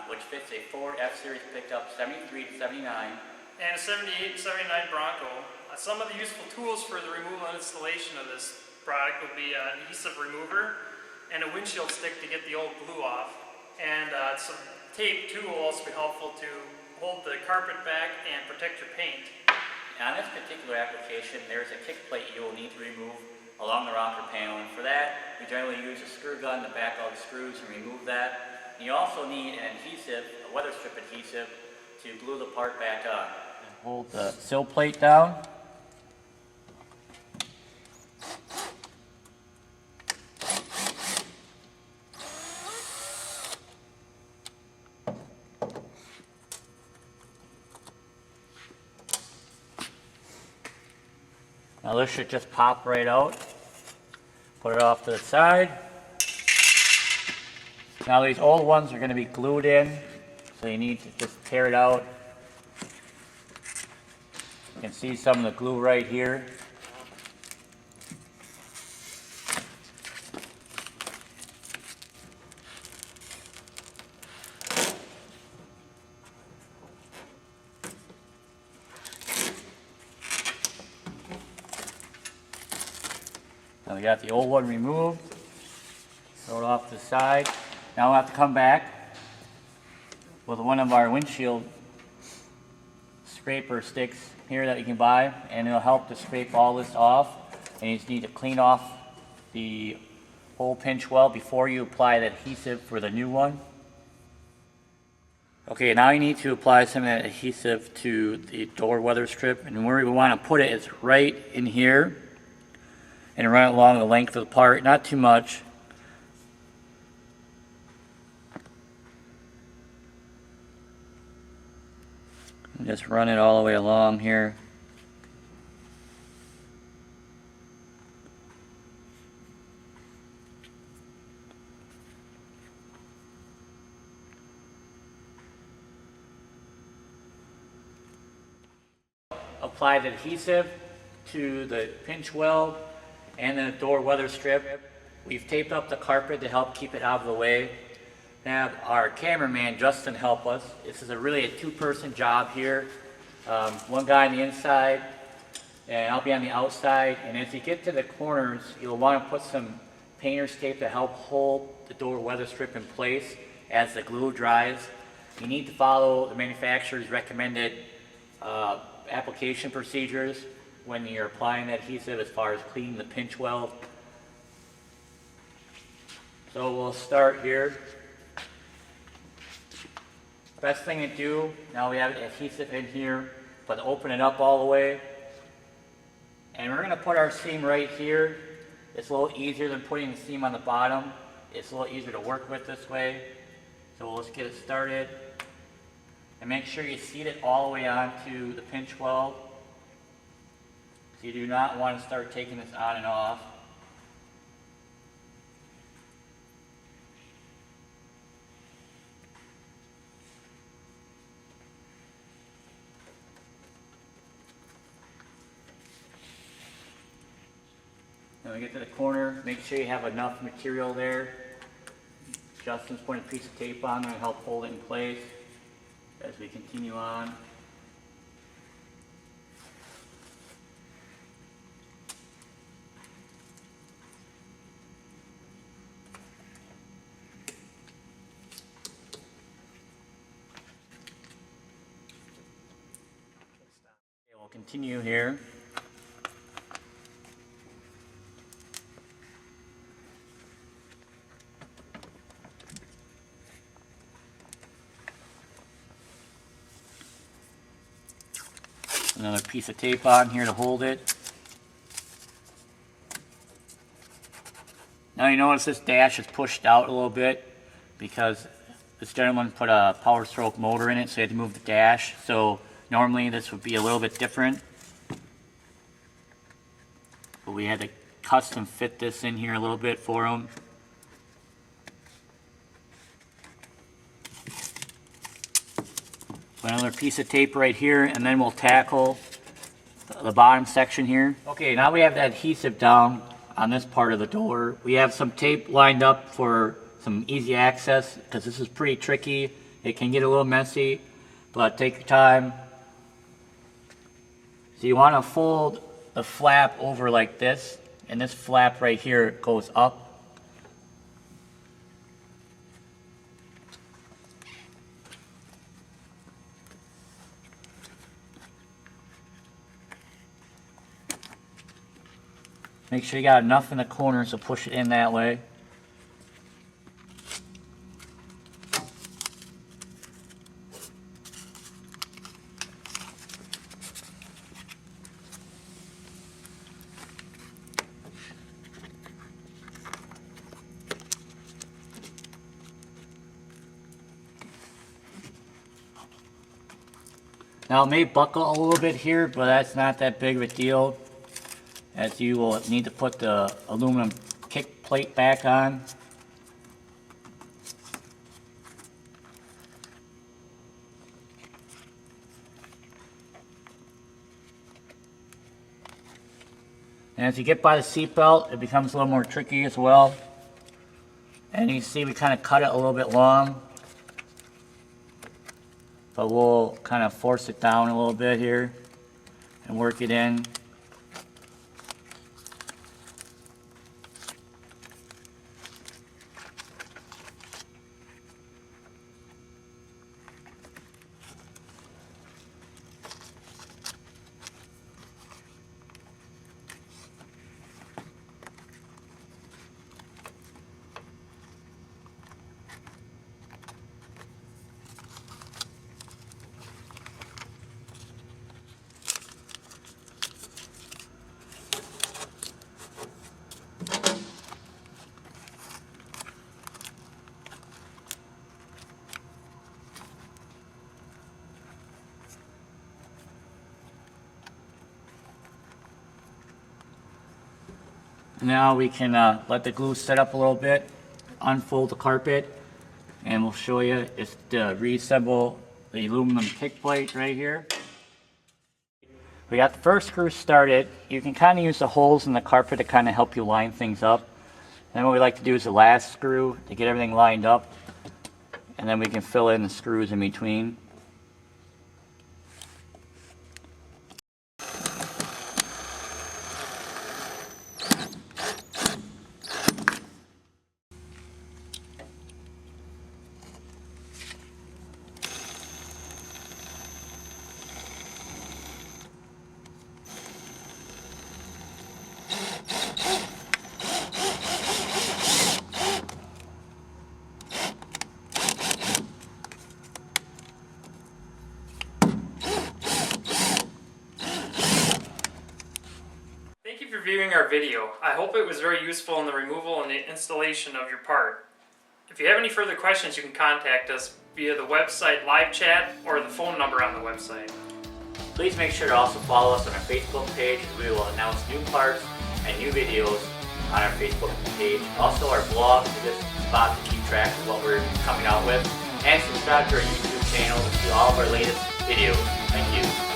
which fits a Ford F-Series pickup 73 to 79. And a 78 and 79 Bronco. Some of the useful tools for the removal and installation of this product would be an adhesive remover and a windshield stick to get the old glue off. And some tape too will also be helpful to hold the carpet back and protect your paint. On this particular application, there's a kick plate you will need to remove along the rocker panel, and for that, we generally use a screw gun to back out the screws and remove that. And you also need an adhesive, a Weatherstrip adhesive, to glue the part back on. And hold the sill plate down. Now this should just pop right out. Put it off to the side. Now these old ones are going to be glued in, so you need to just tear it out. You can see some of the glue right here. Now we got the old one removed, throw it off to the side. Now we'll have to come back with one of our windshield scraper sticks here that you can buy, and it'll help to scrape all this off. And you just need to clean off the whole pinch weld before you apply the adhesive for the new one. Okay, now you need to apply some of that adhesive to the door weather strip, and where we want to put it is right in here. And run it along the length of the part, not too much. And just run it all the way along here. Apply the adhesive to the pinch weld and the door weather strip. We've taped up the carpet to help keep it out of the way. Have our cameraman Justin help us. This is really a two-person job here. One guy on the inside and I'll be on the outside. And as you get to the corners, you'll want to put some painter's tape to help hold the door weather strip in place as the glue dries. You need to follow the manufacturer's recommended application procedures when you're applying that adhesive as far as cleaning the pinch weld. So we'll start here. Best thing to do, now we have the adhesive in here, but open it up all the way. And we're going to put our seam right here. It's a little easier than putting the seam on the bottom. It's a little easier to work with this way. So let's get it started. And make sure you seat it all the way onto the pinch weld. You do not want to start taking this on and off. Then we get to the corner, make sure you have enough material there. Justin's putting a piece of tape on there to help hold it in place as we continue on. We'll continue here. Another piece of tape on here to hold it. Now you notice this dash is pushed out a little bit because this gentleman put a power stroke motor in it, so he had to move the dash. So normally this would be a little bit different, but we had to custom fit this in here a little bit for him. Put another piece of tape right here, and then we'll tackle the bottom section here. Okay, now we have the adhesive down on this part of the door. We have some tape lined up for some easy access because this is pretty tricky It can get a little messy, but take your time. So you want to fold the flap over like this, and this flap right here goes up. Make sure you got enough in the corners to push it in that way. Now it may buckle a little bit here, but that's not that big of a deal, as you will need to put the aluminum kick plate back on. And as you get by the seat belt, it becomes a little more tricky as well. And you can see we kind of cut it a little bit long, but we'll kind of force it down a little bit here and work it in. Now we can let the glue set up a little bit, unfold the carpet, and we'll show you it's to reassemble the aluminum kick plate right here. We got the first screw started. You can kind of use the holes in the carpet to kind of help you line things up. Then what we like to do is the last screw to get everything lined up, and then we can fill in the screws in between. Thank you for viewing our video. I hope it was very useful in the removal and the installation of your part. If you have any further questions, you can contact us via the website live chat or the phone number on the website. Please make sure to also follow us on our Facebook page. We will announce new parts and new videos on our Facebook page. Also our blog is just a spot to keep track of what we're coming out with. And subscribe to our YouTube channel to see all of our latest videos. Thank you.